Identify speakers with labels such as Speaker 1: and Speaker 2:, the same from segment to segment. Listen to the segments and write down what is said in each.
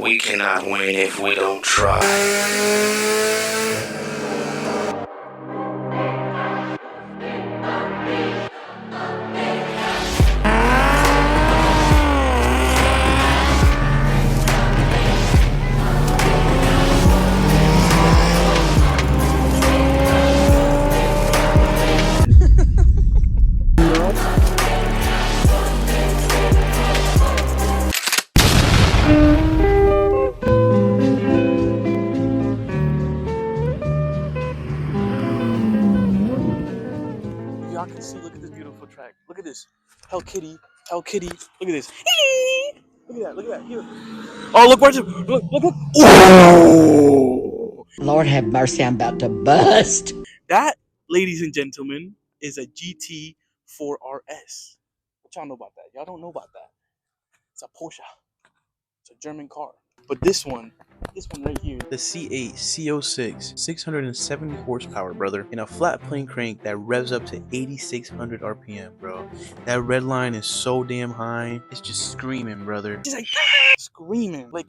Speaker 1: We cannot win if we don't try.
Speaker 2: Y'all can see, look at this beautiful track. Look at this. Hell Kitty. Look at this. Look at that. Here. Oh, look, look. Oh!
Speaker 3: Lord have mercy, I'm about to bust.
Speaker 2: That, ladies and gentlemen, is a GT4RS. What y'all know about that? Y'all don't know about that. It's a Porsche. It's a German car. But this one right here, the C8 Z06, 670 horsepower, brother, in a flat plane crank that revs up to 8,600 RPM, bro. That red line is so damn high, it's just screaming, brother. Just like screaming, like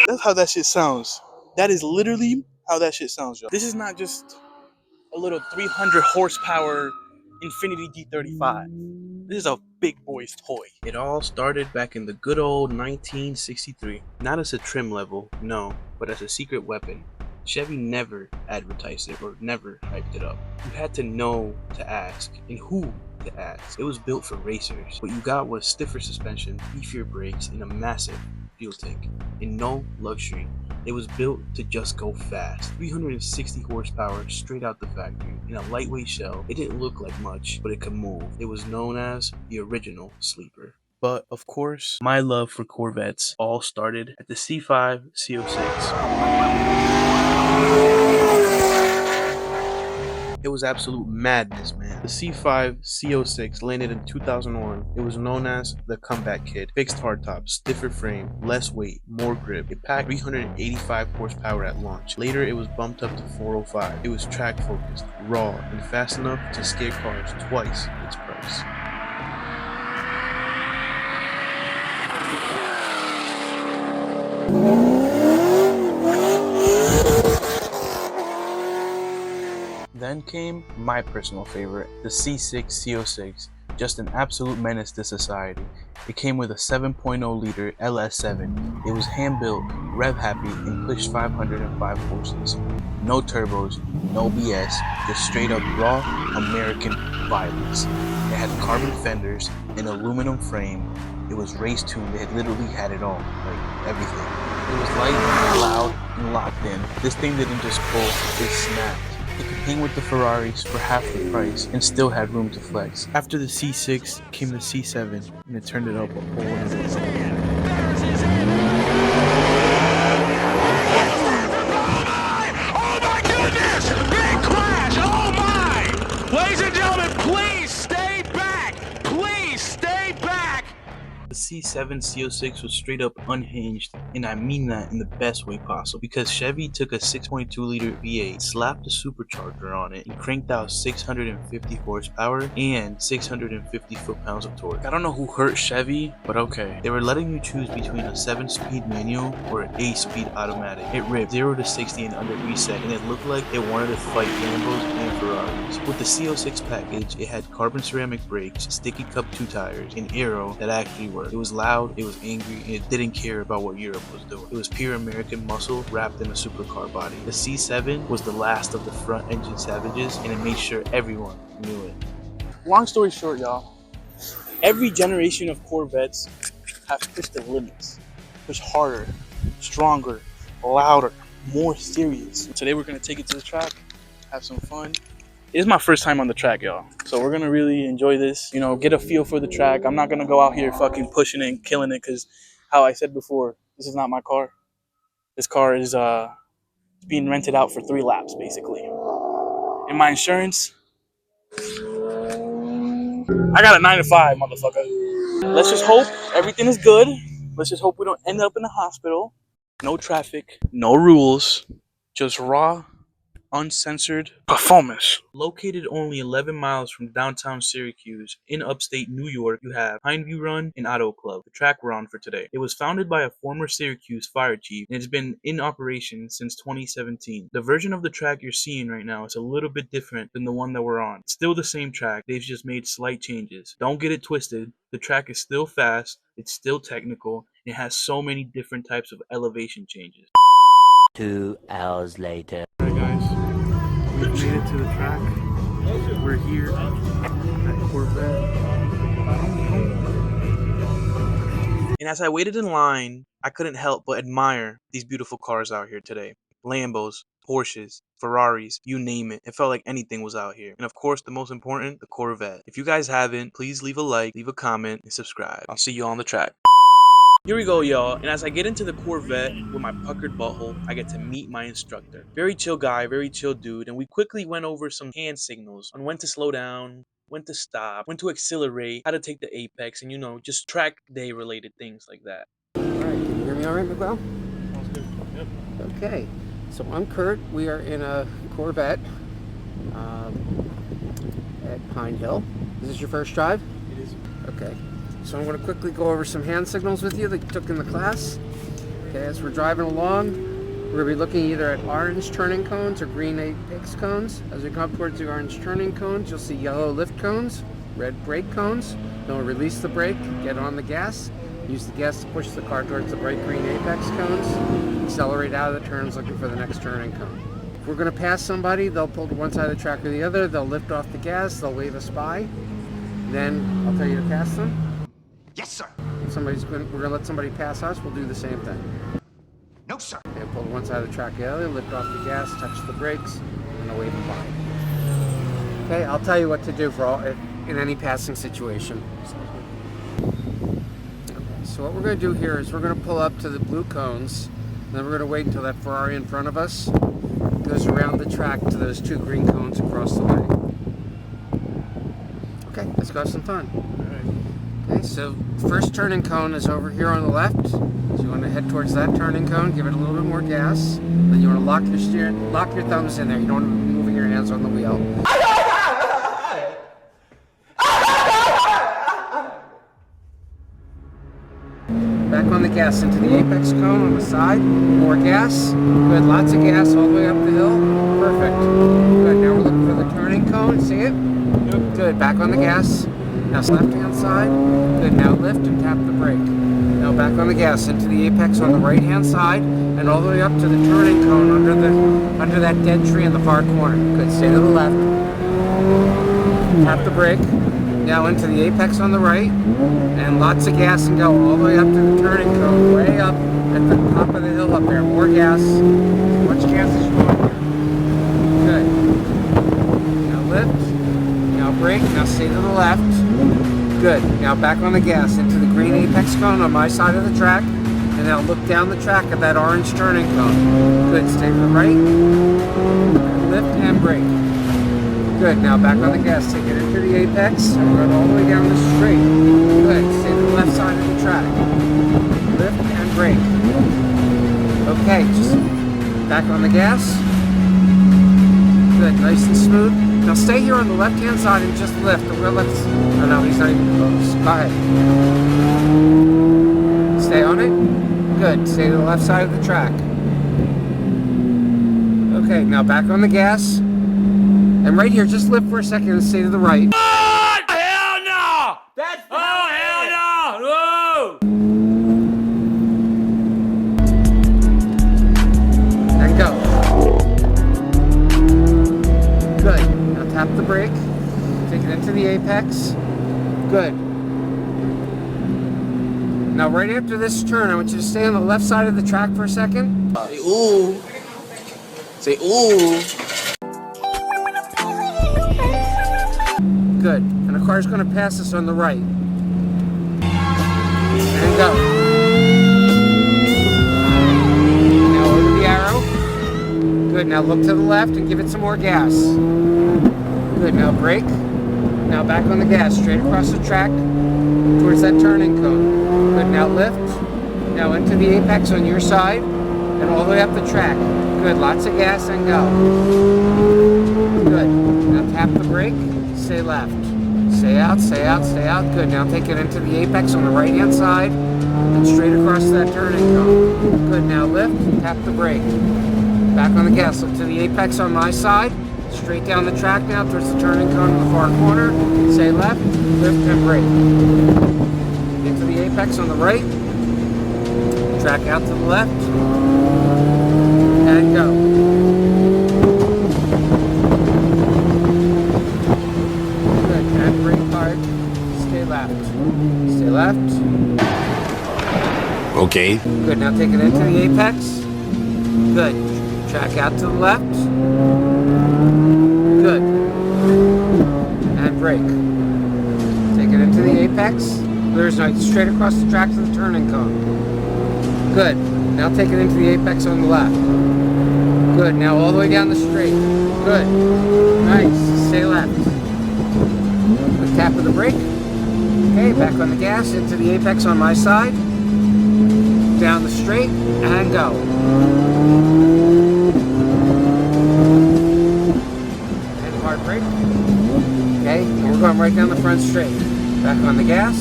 Speaker 2: that's how that shit sounds. That is literally how that shit sounds, yo. This is not just a little 300 horsepower Infiniti D35. This is a big boy's toy. It all started back in the good old 1963. Not as a trim level, no, but as a secret weapon. Chevy never advertised it or never hyped it up. You had to know to ask, and who to ask. It was built for racers. What you got was stiffer suspension, beefier brakes, and a massive fuel tank. And no luxury. It was built to just go fast. 360 horsepower straight out the factory. In a lightweight shell, it didn't look like much, but it could move. It was known as the original sleeper. But of course, my love for Corvettes all started at the C5 Z06. It was absolute madness, man. The C5 Z06 landed in 2001. It was known as the comeback kid. Fixed hardtop, stiffer frame, less weight, more grip. It packed 385 horsepower at launch. Later, it was bumped up to 405. It was track focused, raw, and fast enough to scare cars twice its price. Then came my personal favorite, the C6 Z06, just an absolute menace to society. It came with a 7.0 liter LS7. It was hand-built, rev-happy, and pushed 505 horses. No turbos, no BS, just straight up raw American violence. It had carbon fenders, an aluminum frame. It was race-tuned. It had literally had it all, like everything. It was light, loud, and locked in. This thing didn't just pull, it snapped. It could hang with the Ferraris for half the price and still had room to flex. After the C6 came the C7, and it turned it up a whole other level.
Speaker 4: Oh my goodness! Big crash! Oh my! Ladies and gentlemen, please stay back! Please stay back!
Speaker 2: The C7 Z06 was straight up unhinged, and I mean that in the best way possible, because Chevy took a 6.2 liter V8, slapped a supercharger on it, and cranked out 650 horsepower and 650 foot-pounds of torque. I don't know who hurt Chevy, but okay. They were letting you choose between a 7-speed manual or an 8-speed automatic. It ripped 0 to 60 in under 3 seconds, and it looked like it wanted to fight Lambos and Ferraris. With the Z06 package, it had carbon ceramic brakes, sticky cup 2 tires, and aero that actually worked. It was loud, it was angry, and it didn't care about what Europe was doing. It was pure American muscle wrapped in a supercar body. The C7 was the last of the front engine savages, and it made sure everyone knew it. Long story short, y'all, every generation of Corvettes has pushed the limits. Pushed harder, stronger, louder, more serious. Today we're gonna take it to the track, have some fun. It's my first time on the track, y'all. So we're gonna really enjoy this, you know, get a feel for the track. I'm not gonna go out here fucking pushing it and killing it, because how I said before, this is not my car. This car is being rented out for 3 laps, basically. And my insurance, I got a 9 to 5, motherfucker. Let's just hope everything is good. Let's just hope we don't end up in the hospital. No traffic, no rules, just raw uncensored performance. Located only 11 miles from downtown Syracuse in upstate New York, you have Pineview Run and Auto Club, the track we're on for today. It was founded by a former Syracuse fire chief and it's been in operation since 2017. The version of the track you're seeing right now is a little bit different than the one that we're on. It's still the same track, they've just made slight changes. Don't get it twisted, the track is still fast, it's still technical, and it has so many different types of elevation changes.
Speaker 3: 2 hours later.
Speaker 2: Alright guys, we've made it to the track. We're here at Corvette. And as I waited in line, I couldn't help but admire these beautiful cars out here today. Lambos, Porsches, Ferraris, you name it. It felt like anything was out here. And of course, the most important, the Corvette. If you guys haven't, please leave a like, leave a comment, and subscribe. I'll see you on the track. Here we go, y'all, and as I get into the Corvette with my puckered butthole, I get to meet my instructor. Very chill guy, very chill dude, and we quickly went over some hand signals on when to slow down, when to stop, when to accelerate, how to take the apex, and you know, just track day related things like that.
Speaker 5: Alright, can you hear me alright, Miguel?
Speaker 2: Sounds good. Yep.
Speaker 5: Okay, so I'm Kurt. We are in a Corvette at Pine Hill. Is this your first drive?
Speaker 2: It is.
Speaker 5: Okay, so I'm going to quickly go over some hand signals with you that you took in the class. Okay, as we're driving along, we're going to be looking either at orange turning cones or green apex cones. As we come towards the orange turning cones, you'll see yellow lift cones, red brake cones. Then we'll release the brake, get on the gas, use the gas to push the car towards the bright green apex cones, accelerate out of the turns looking for the next turning cone. If we're going to pass somebody, they'll pull to one side of the track or the other, they'll lift off the gas, they'll wave us by, then I'll tell you to pass them.
Speaker 6: Yes, sir.
Speaker 5: If we're going to let somebody pass us, we'll do the same thing.
Speaker 6: No, sir.
Speaker 5: They'll pull to one side of the track or the other, lift off the gas, touch the brakes, and they'll wave them by. Okay, I'll tell you what to do in any passing situation. So what we're going to do here is we're going to pull up to the blue cones, and then we're going to wait until that Ferrari in front of us goes around the track to those two green cones across the way. Okay, let's go have some fun. Okay, so first turning cone is over here on the left. So you want to head towards that turning cone, give it a little bit more gas. Then you want to lock your thumbs in there. You don't want to be moving your hands on the wheel. Back on the gas into the apex cone on the side. More gas. Good. Lots of gas all the way up the hill. Perfect. Good. Now we're looking for the turning cone. See it? Yep. Good. Back on the gas. Now left hand side. Good. Now lift and tap the brake. Now back on the gas into the apex on the right hand side and all the way up to the turning cone under that dead tree in the far corner. Good. Stay to the left. Tap the brake. Now into the apex on the right, and lots of gas and go all the way up to the turning cone, way up at the top of the hill up there. More gas, as much gas as you want here. Good. Now lift, now brake, now stay to the left. Good. Now back on the gas into the green apex cone on my side of the track, and now look down the track at that orange turning cone. Good. Stay to the right, lift and brake. Good, now back on the gas, take it into the apex, and run all the way down the straight. Good, stay to the left side of the track. Lift and brake. Okay, just back on the gas. Good, nice and smooth. Now stay here on the left-hand side and just lift. I'm gonna oh no, he's not even close. Go ahead. Stay on it. Good, stay to the left side of the track. Okay, now back on the gas. And right here, just lift for a second and stay to the right.
Speaker 4: Oh, hell no! That's hell no! Whoa!
Speaker 5: And go. Good. Now tap the brake. Take it into the apex. Good. Now right after this turn, I want you to stay on the left side of the track for a second.
Speaker 2: Say ooh. Say ooh.
Speaker 5: Good. And the car's going to pass us on the right. And go. Now over the arrow. Good. Now look to the left and give it some more gas. Good. Now brake. Now back on the gas. Straight across the track towards that turning cone. Good. Now lift. Now into the apex on your side. and all the way up the track. Good, lots of gas and go. Good, now tap the brake, stay left. Stay out, stay out, stay out. Good, now take it into the apex on the right hand side and straight across that turning cone. Good, now lift, tap the brake. Back on the gas, look to the apex on my side. Straight down the track now towards the turning cone in the far corner. Say left, lift and brake. Into the apex on the right. Track out to the left. And go. Good, and brake hard. Stay left. Stay left.
Speaker 6: Okay.
Speaker 5: Good, now take it into the apex. Good. Track out to the left. Good. And brake. Take it into the apex. There's no straight across the track to the turning cone. Good. Now take it into the apex on the left. Good. Now all the way down the straight. Good. Nice. Stay left. The tap of the brake. Okay, back on the gas, into the apex on my side. Down the straight and go. Brake. Okay, and we're going right down the front straight. Back on the gas.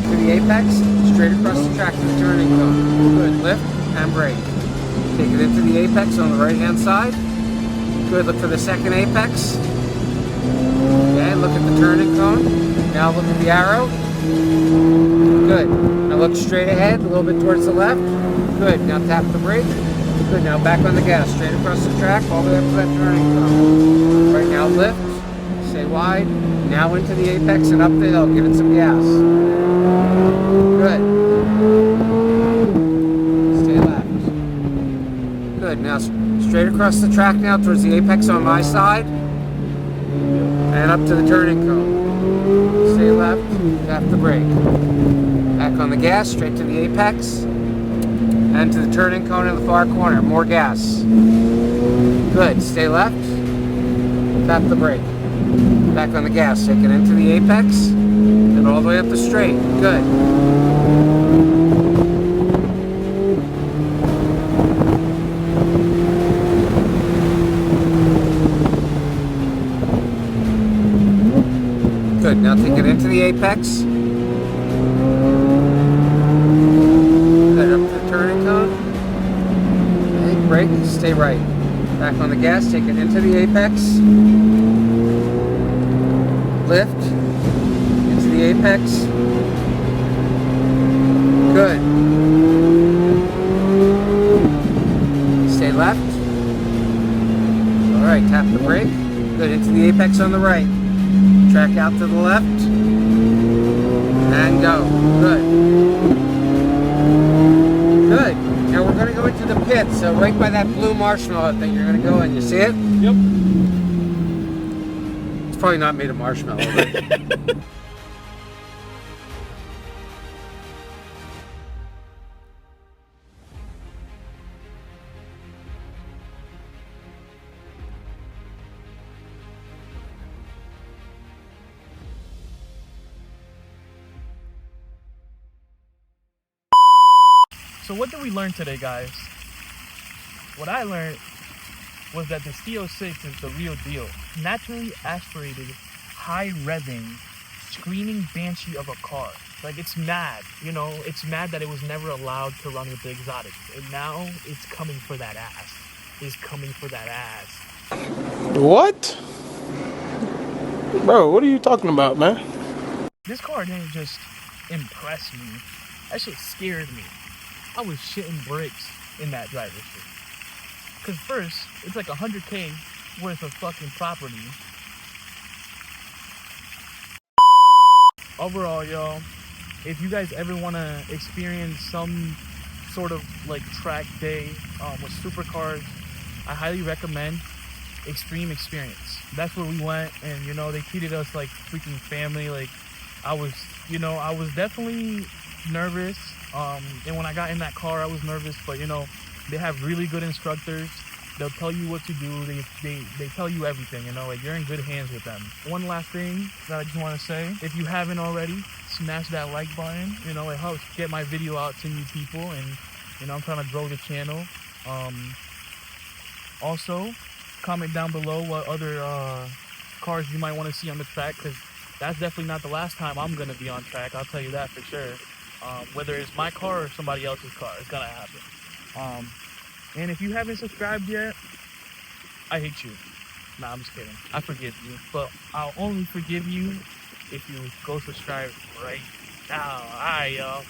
Speaker 5: To the apex, straight across the track to the turning cone. Good, lift and brake. Take it into the apex on the right hand side. Good, look for the second apex. Okay, look at the turning cone. Now look at the arrow. Good. Now look straight ahead, a little bit towards the left. Good, now tap the brake. Good, now back on the gas, straight across the track, all the way up to that turning cone. Right now lift, stay wide, now into the apex and up the hill, give it some gas. Good. Stay left. Good, now straight across the track now towards the apex on my side. And up to the turning cone. Stay left, tap the brake. Back on the gas, straight to the apex. And to the turning cone in the far corner. More gas. Good. Stay left. Tap the brake. Back on the gas. Take it into the apex. And all the way up the straight. Good. Good. Now take it into the apex. Turning cone. Okay, brake, stay right. Back on the gas, take it into the apex. Lift. Into the apex. Good. Stay left. Alright, tap the brake. Good, into the apex on the right. Track out to the left. And go. Good. Good. Now we're going to go into the pit, so right by that blue marshmallow thing you're going to go in. You see it?
Speaker 2: Yep.
Speaker 5: It's probably not made of marshmallow, but...
Speaker 2: So what did we learn today, guys? What I learned was that the C06 is the real deal. Naturally aspirated, high revving, screaming banshee of a car. Like, it's mad, you know, it's mad that it was never allowed to run with the exotics. And now it's coming for that ass. It's coming for that ass.
Speaker 7: What? Bro, what are you talking about, man?
Speaker 2: This car didn't just impress me. That shit scared me. I was shitting bricks in that driver's seat. Cause first, it's like 100K worth of fucking property. Overall, y'all, if you guys ever want to experience some sort of like track day with supercars, I highly recommend Extreme Experience. That's where we went, and you know, they treated us like freaking family. Like, I was definitely nervous. And when I got in that car, I was nervous, but you know, they have really good instructors. They'll tell you what to do. They tell you everything, you know, like you're in good hands with them. One last thing that I just want to say, if you haven't already, smash that like button. You know, it helps get my video out to new people, and you know, I'm trying to grow the channel. Also, comment down below what other cars you might want to see on the track, because that's definitely not the last time I'm going to be on track. I'll tell you that for sure. Whether it's my car or somebody else's car, it's going to happen. And if you haven't subscribed yet, I hate you. Nah, I'm just kidding. I forgive you. But I'll only forgive you if you go subscribe right now. Alright, y'all.